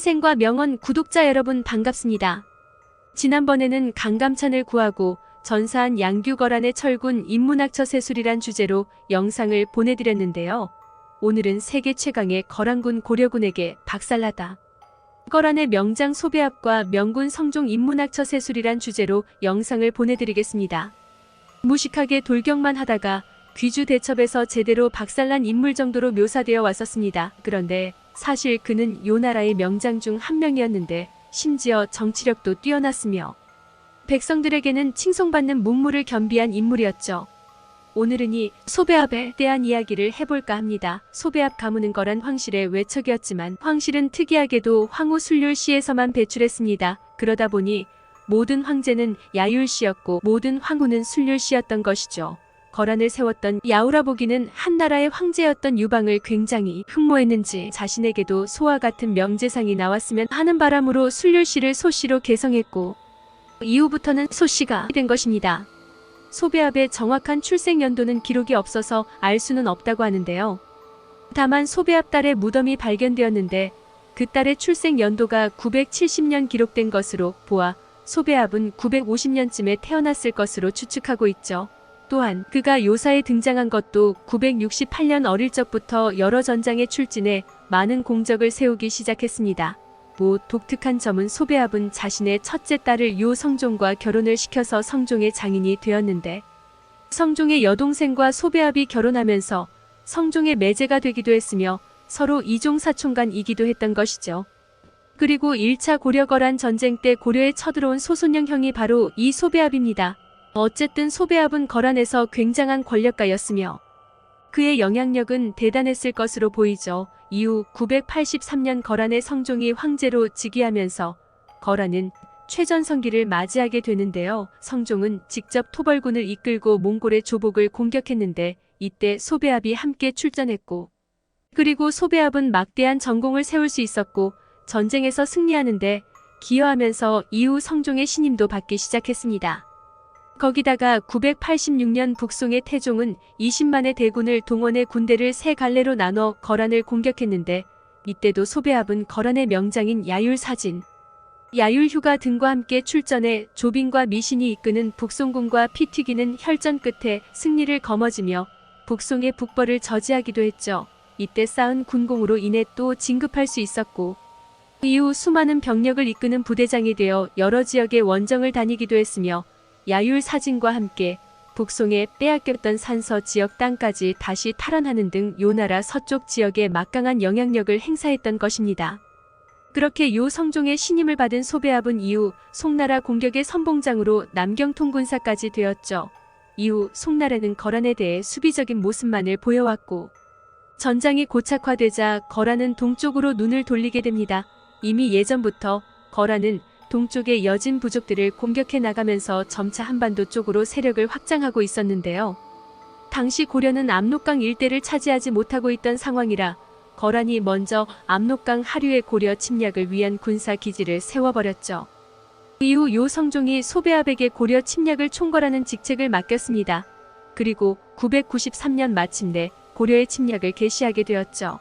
인생과 명언 구독자 여러분 반갑습니다. 지난번에는 강감찬을 구하고 전사한 양규거란의 철군 인문학처 세술이란 주제로 영상을 보내드렸는데요. 오늘은 세계 최강의 거란군 고려군에게 박살나다. 거란의 명장 소배압과 명군 성종 인문학처 세술이란 주제로 영상을 보내드리겠습니다. 무식하게 돌격만 하다가 귀주 대첩에서 제대로 박살난 인물 정도로 묘사되어 왔었습니다. 그런데 사실 그는 요 나라의 명장 중 한 명이었는데 심지어 정치력도 뛰어났으며 백성들에게는 칭송받는 문무를 겸비한 인물이었죠. 오늘은 이 소배압에 대한 이야기를 해볼까 합니다. 소배압 가문은 거란 황실의 외척이었지만 황실은 특이하게도 황후순륜시에서만 배출했습니다. 그러다 보니 모든 황제는 야율시였고 모든 황후는 순륜시였던 것이죠. 거란을 세웠던 야우라보기는 한나라의 황제였던 유방을 굉장히 흠모했는지 자신에게도 소와 같은 명제상이 나왔으면 하는 바람으로 순륜시를 소씨로 개성했고 이후부터는 소씨가 된 것입니다. 소배압의 정확한 출생 연도는 기록이 없어서 알 수는 없다고 하는데요. 다만 소배압 딸의 무덤이 발견되었는데 그 딸의 출생 연도가 970년 기록된 것으로 보아 소배압은 950년쯤에 태어났을 것으로 추측하고 있죠. 또한 그가 요사에 등장한 것도 968년 어릴 적부터 여러 전장에 출진해 많은 공적을 세우기 시작했습니다. 독특한 점은 소배압은 자신의 첫째 딸을 요 성종과 결혼을 시켜서 성종의 장인이 되었는데 성종의 여동생과 소배압이 결혼하면서 성종의 매제가 되기도 했으며 서로 이종사촌간이기도 했던 것이죠. 그리고 1차 고려거란 전쟁 때 고려에 쳐들어온 소손영 형이 바로 이 소배압입니다. 어쨌든 소배압은 거란에서 굉장한 권력가였으며 그의 영향력은 대단했을 것으로 보이죠. 이후 983년 거란의 성종이 황제로 즉위하면서 거란은 최전성기를 맞이하게 되는데요. 성종은 직접 토벌군을 이끌고 몽골의 조복을 공격했는데 이때 소배압이 함께 출전했고 그리고 소배압은 막대한 전공을 세울 수 있었고 전쟁에서 승리하는데 기여하면서 이후 성종의 신임도 받기 시작했습니다. 거기다가 986년 북송의 태종은 20만의 대군을 동원해 군대를 세 갈래로 나눠 거란을 공격했는데 이때도 소배압은 거란의 명장인 야율사진, 야율휴가 등과 함께 출전해 조빈과 미신이 이끄는 북송군과 피 튀기는 혈전 끝에 승리를 거머쥐며 북송의 북벌을 저지하기도 했죠. 이때 쌓은 군공으로 인해 또 진급할 수 있었고 이후 수많은 병력을 이끄는 부대장이 되어 여러 지역의 원정을 다니기도 했으며 야율 사진과 함께 북송에 빼앗겼던 산서 지역 땅까지 다시 탈환하는 등 요 나라 서쪽 지역에 막강한 영향력을 행사했던 것입니다. 그렇게 요 성종의 신임을 받은 소배압은 이후 송나라 공격의 선봉장으로 남경통군사까지 되었죠. 이후 송나라는 거란에 대해 수비적인 모습만을 보여왔고 전장이 고착화되자 거란은 동쪽으로 눈을 돌리게 됩니다. 이미 예전부터 거란은 동쪽의 여진 부족들을 공격해 나가면서 점차 한반도 쪽으로 세력을 확장하고 있었는데요. 당시 고려는 압록강 일대를 차지하지 못하고 있던 상황이라 거란이 먼저 압록강 하류의 고려 침략을 위한 군사 기지를 세워버렸죠. 이후 요 성종이 소배압에게 고려 침략을 총괄하는 직책을 맡겼습니다. 그리고 993년 마침내 고려의 침략을 개시하게 되었죠.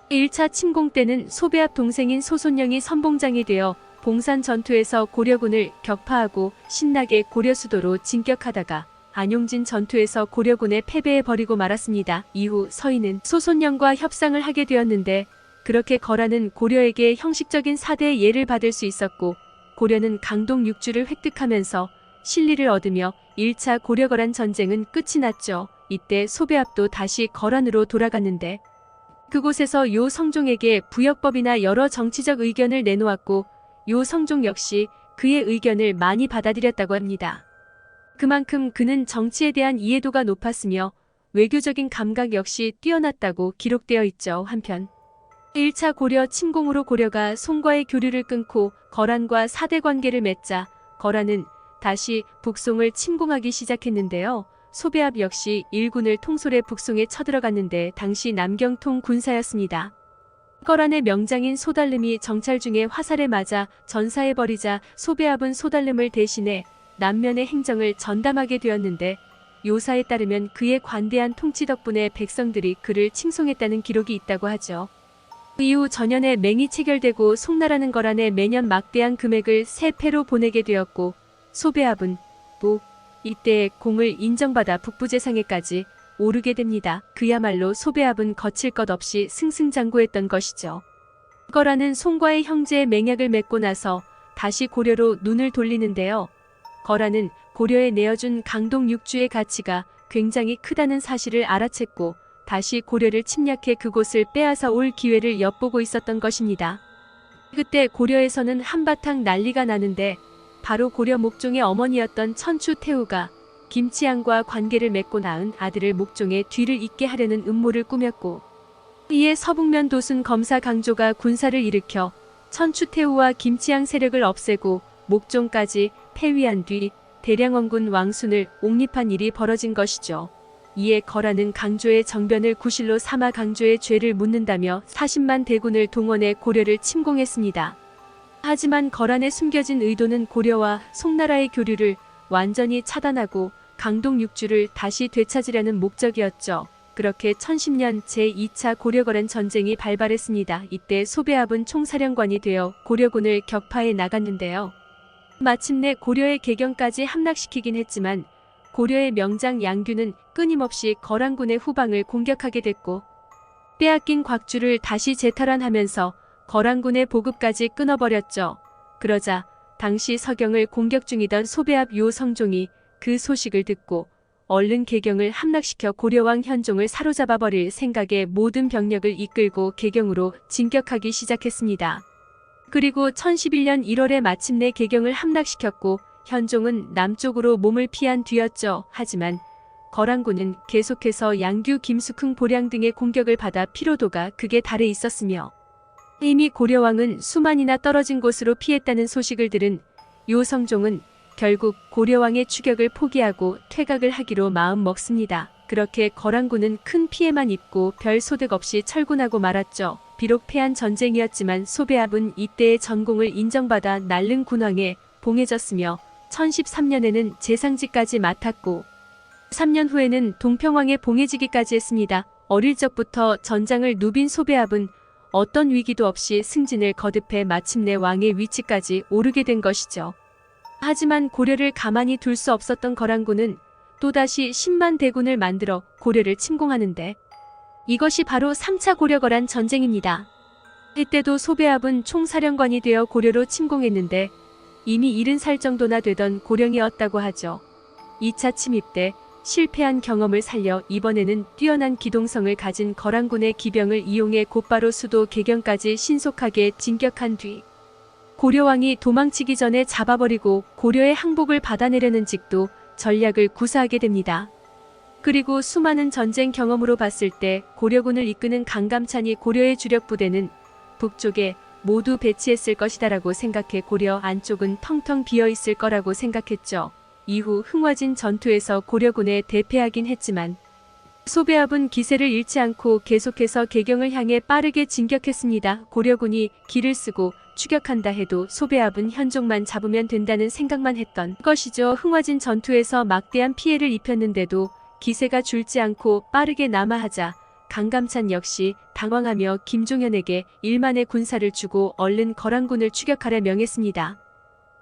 1차 침공 때는 소배압 동생인 소손영이 선봉장이 되어 봉산 전투에서 고려군을 격파하고 신나게 고려 수도로 진격하다가 안용진 전투에서 고려군에 패배해버리고 말았습니다. 이후 서인은 소손영과 협상을 하게 되었는데 그렇게 거란은 고려에게 형식적인 사대의 예를 받을 수 있었고 고려는 강동 6주를 획득하면서 실리를 얻으며 1차 고려거란 전쟁은 끝이 났죠. 이때 소배압도 다시 거란으로 돌아갔는데 그곳에서 요 성종에게 부역법이나 여러 정치적 의견을 내놓았고 요 성종 역시 그의 의견을 많이 받아들였다고 합니다. 그만큼 그는 정치에 대한 이해도가 높았으며 외교적인 감각 역시 뛰어났다고 기록되어 있죠. 한편 1차 고려 침공으로 고려가 송과의 교류를 끊고 거란과 사대 관계를 맺자 거란은 다시 북송을 침공하기 시작했는데요. 소배압 역시 일군을 통솔해 북송에 쳐들어갔는데 당시 남경통 군사였습니다. 거란의 명장인 소달름이 정찰 중에 화살에 맞아 전사해버리자 소배압은 소달름을 대신해 남면의 행정을 전담하게 되었는데 요사에 따르면 그의 관대한 통치 덕분에 백성들이 그를 칭송했다는 기록이 있다고 하죠. 이후 전연에 맹이 체결되고 송나라는 거란에 매년 막대한 금액을 세패로 보내게 되었고 소배합은 또 이때 공을 인정받아 북부재상에까지 오르게 됩니다. 그야말로 소배합은 거칠 것 없이 승승장구했던 것이죠. 거란은 송과의 형제의 맹약을 맺고 나서 다시 고려로 눈을 돌리는데요. 거란은 고려에 내어준 강동 6주의 가치가 굉장히 크다는 사실을 알아챘고 다시 고려를 침략해 그곳을 빼앗아 올 기회를 엿보고 있었던 것입니다. 그때 고려에서는 한바탕 난리가 나는데 바로 고려 목종의 어머니였던 천추태후가 김치양과 관계를 맺고 낳은 아들을 목종의 뒤를 잇게 하려는 음모를 꾸몄고 이에 서북면 도순 검사 강조가 군사를 일으켜 천추태후와 김치양 세력을 없애고 목종까지 폐위한 뒤 대량원군 왕순을 옹립한 일이 벌어진 것이죠. 이에 거란은 강조의 정변을 구실로 삼아 강조의 죄를 묻는다며 40만 대군을 동원해 고려를 침공했습니다. 하지만 거란의 숨겨진 의도는 고려와 송나라의 교류를 완전히 차단하고 강동 6주를 다시 되찾으려는 목적이었죠. 그렇게 1010년 제2차 고려거란 전쟁이 발발했습니다. 이때 소배합은 총사령관이 되어 고려군을 격파해 나갔는데요. 마침내 고려의 개경까지 함락시키긴 했지만 고려의 명장 양규는 끊임없이 거란군의 후방을 공격하게 됐고 빼앗긴 곽주를 다시 재탈환하면서 거란군의 보급까지 끊어버렸죠. 그러자 당시 서경을 공격 중이던 소배합 요성종이 그 소식을 듣고 얼른 개경을 함락시켜 고려왕 현종을 사로잡아버릴 생각에 모든 병력을 이끌고 개경으로 진격하기 시작했습니다. 그리고 1011년 1월에 마침내 개경을 함락시켰고 현종은 남쪽으로 몸을 피한 뒤였죠. 하지만 거란군은 계속해서 양규, 김숙흥, 보량 등의 공격을 받아 피로도가 극에 달해 있었으며 이미 고려왕은 수만이나 떨어진 곳으로 피했다는 소식을 들은 요성종은 결국 고려왕의 추격을 포기하고 퇴각을 하기로 마음 먹습니다. 그렇게 거란군은 큰 피해만 입고 별 소득 없이 철군하고 말았죠. 비록 패한 전쟁이었지만 소배합은 이때의 전공을 인정받아 날른 군왕에 봉해졌으며 1013년에는 재상직까지 맡았고 3년 후에는 동평왕에 봉해지기까지 했습니다. 어릴 적부터 전장을 누빈 소배합은 어떤 위기도 없이 승진을 거듭해 마침내 왕의 위치까지 오르게 된 것이죠. 하지만 고려를 가만히 둘 수 없었던 거란군은 또다시 10만 대군을 만들어 고려를 침공하는데 이것이 바로 3차 고려거란 전쟁입니다. 이때도 소배합은 총사령관이 되어 고려로 침공했는데 이미 70살 정도나 되던 고령이었다고 하죠. 2차 침입 때 실패한 경험을 살려 이번에는 뛰어난 기동성을 가진 거란군의 기병을 이용해 곧바로 수도 개경까지 신속하게 진격한 뒤 고려왕이 도망치기 전에 잡아버리고 고려의 항복을 받아내려는 직도 전략을 구사하게 됩니다. 그리고 수많은 전쟁 경험으로 봤을 때 고려군을 이끄는 강감찬이 고려의 주력 부대는 북쪽에 모두 배치했을 것이다라고 생각해 고려 안쪽은 텅텅 비어있을 거라고 생각했죠. 이후 흥화진 전투에서 고려군에 대패하긴 했지만 소배합은 기세를 잃지 않고 계속해서 개경을 향해 빠르게 진격했습니다. 고려군이 기를 쓰고 추격한다 해도 소배합은 현종만 잡으면 된다는 생각만 했던 것이죠. 흥화진 전투에서 막대한 피해를 입혔는데도 기세가 줄지 않고 빠르게 남하하자 강감찬 역시 당황하며 김종현에게 1만의 군사를 주고 얼른 거란군을 추격하려 명했습니다.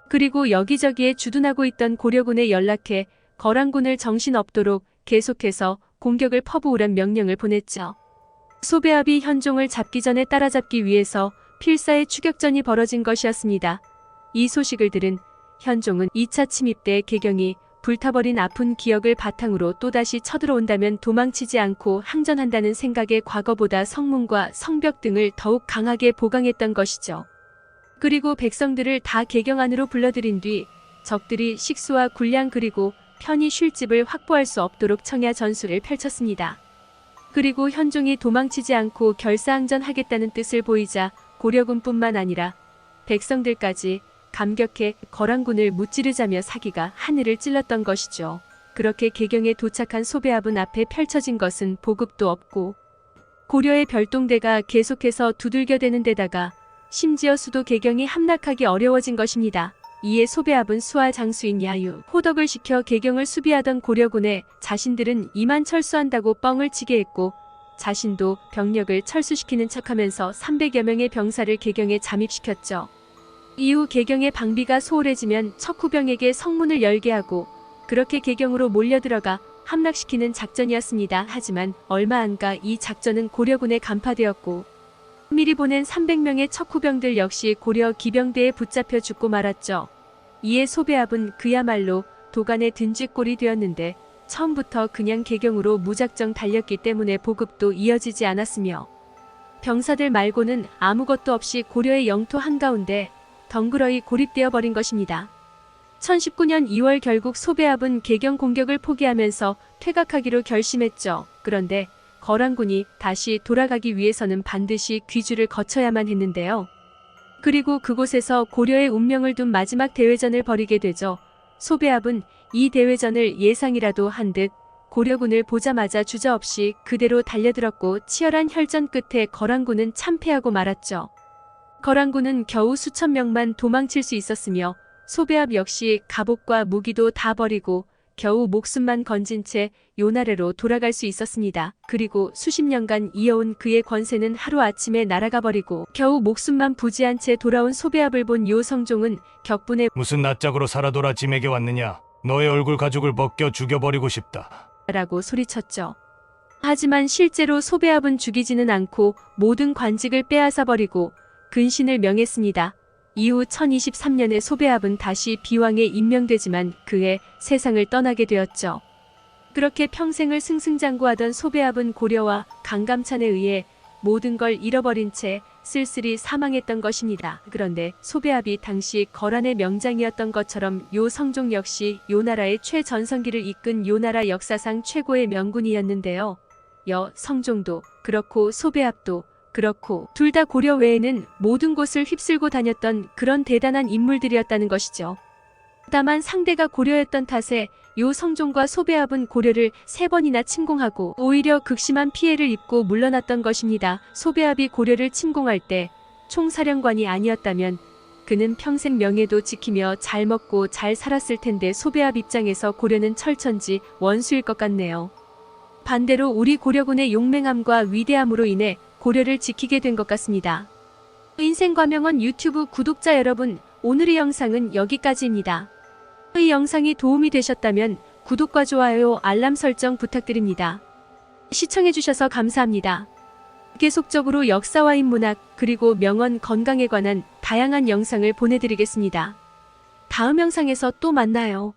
그리고 여기저기에 주둔하고 있던 고려군에 연락해 거란군을 정신없도록 계속해서 공격을 퍼부으란 명령을 보냈죠. 소배합이 현종을 잡기 전에 따라잡기 위해서 필사의 추격전이 벌어진 것이었습니다. 이 소식을 들은 현종은 2차 침입 때 개경이 불타버린 아픈 기억을 바탕으로 또다시 쳐들어온다면 도망치지 않고 항전한다는 생각에 과거보다 성문과 성벽 등을 더욱 강하게 보강했던 것이죠. 그리고 백성들을 다 개경 안으로 불러들인 뒤 적들이 식수와 군량 그리고 편히 쉴 집을 확보할 수 없도록 청야 전술을 펼쳤습니다. 그리고 현종이 도망치지 않고 결사항전하겠다는 뜻을 보이자 고려군뿐만 아니라 백성들까지 감격해 거란군을 무찌르자며 사기가 하늘을 찔렀던 것이죠. 그렇게 개경에 도착한 소배합은 앞에 펼쳐진 것은 보급도 없고 고려의 별동대가 계속해서 두들겨대는 데다가 심지어 수도 개경이 함락하기 어려워진 것입니다. 이에 소배합은 수하 장수인 야유, 호덕을 시켜 개경을 수비하던 고려군에 자신들은 이만 철수한다고 뻥을 치게 했고 자신도 병력을 철수시키는 척하면서 300여 명의 병사를 개경에 잠입시켰죠. 이후 개경의 방비가 소홀해지면 척후병에게 성문을 열게 하고 그렇게 개경으로 몰려들어가 함락시키는 작전이었습니다. 하지만 얼마 안 가 이 작전은 고려군에 간파되었고 미리 보낸 300명의 척후병들 역시 고려 기병대에 붙잡혀 죽고 말았죠. 이에 소배합은 그야말로 도간의 든쥐꼴이 되었는데 처음부터 그냥 개경으로 무작정 달렸기 때문에 보급도 이어지지 않았으며 병사들 말고는 아무것도 없이 고려의 영토 한가운데 덩그러이 고립되어 버린 것입니다. 1019년 2월 결국 소배합은 개경 공격을 포기하면서 퇴각하기로 결심했죠. 그런데 거란군이 다시 돌아가기 위해서는 반드시 귀주를 거쳐야만 했는데요. 그리고 그곳에서 고려의 운명을 둔 마지막 대회전을 벌이게 되죠. 소배합은 이 대회전을 예상이라도 한 듯 고려군을 보자마자 주저없이 그대로 달려들었고 치열한 혈전 끝에 거란군은 참패하고 말았죠. 거란군은 겨우 수천 명만 도망칠 수 있었으며 소배합 역시 갑옷과 무기도 다 버리고 겨우 목숨만 건진 채 요나라로 돌아갈 수 있었습니다. 그리고 수십 년간 이어온 그의 권세는 하루아침에 날아가 버리고 겨우 목숨만 부지한 채 돌아온 소배합을 본 요성종은 격분에 무슨 낯짝으로 살아 돌아 짐에게 왔느냐? 너의 얼굴 가죽을 벗겨 죽여버리고 싶다. 라고 소리쳤죠. 하지만 실제로 소배합은 죽이지는 않고 모든 관직을 빼앗아 버리고 근신을 명했습니다. 이후 1023년에 소배합은 다시 비왕에 임명되지만 그해 세상을 떠나게 되었죠. 그렇게 평생을 승승장구하던 소배합은 고려와 강감찬에 의해 모든 걸 잃어버린 채 쓸쓸히 사망했던 것입니다. 그런데 소배합이 당시 거란의 명장이었던 것처럼 요성종 역시 요나라의 최전성기를 이끈 요나라 역사상 최고의 명군이었는데요. 성종도 그렇고 소배합도 그렇고 둘 다 고려 외에는 모든 곳을 휩쓸고 다녔던 그런 대단한 인물들이었다는 것이죠. 다만 상대가 고려였던 탓에 요성종과 소배합은 고려를 3번이나 침공하고 오히려 극심한 피해를 입고 물러났던 것입니다. 소배합이 고려를 침공할 때 총사령관이 아니었다면 그는 평생 명예도 지키며 잘 먹고 잘 살았을 텐데 소배합 입장에서 고려는 철천지 원수일 것 같네요. 반대로 우리 고려군의 용맹함과 위대함으로 인해 고려를 지키게 된 것 같습니다. 인생과명원 유튜브 구독자 여러분, 오늘의 영상은 여기까지입니다. 이 영상이 도움이 되셨다면 구독과 좋아요, 알람 설정 부탁드립니다. 시청해주셔서 감사합니다. 계속적으로 역사와 인문학 그리고 명언 건강에 관한 다양한 영상을 보내드리겠습니다. 다음 영상에서 또 만나요.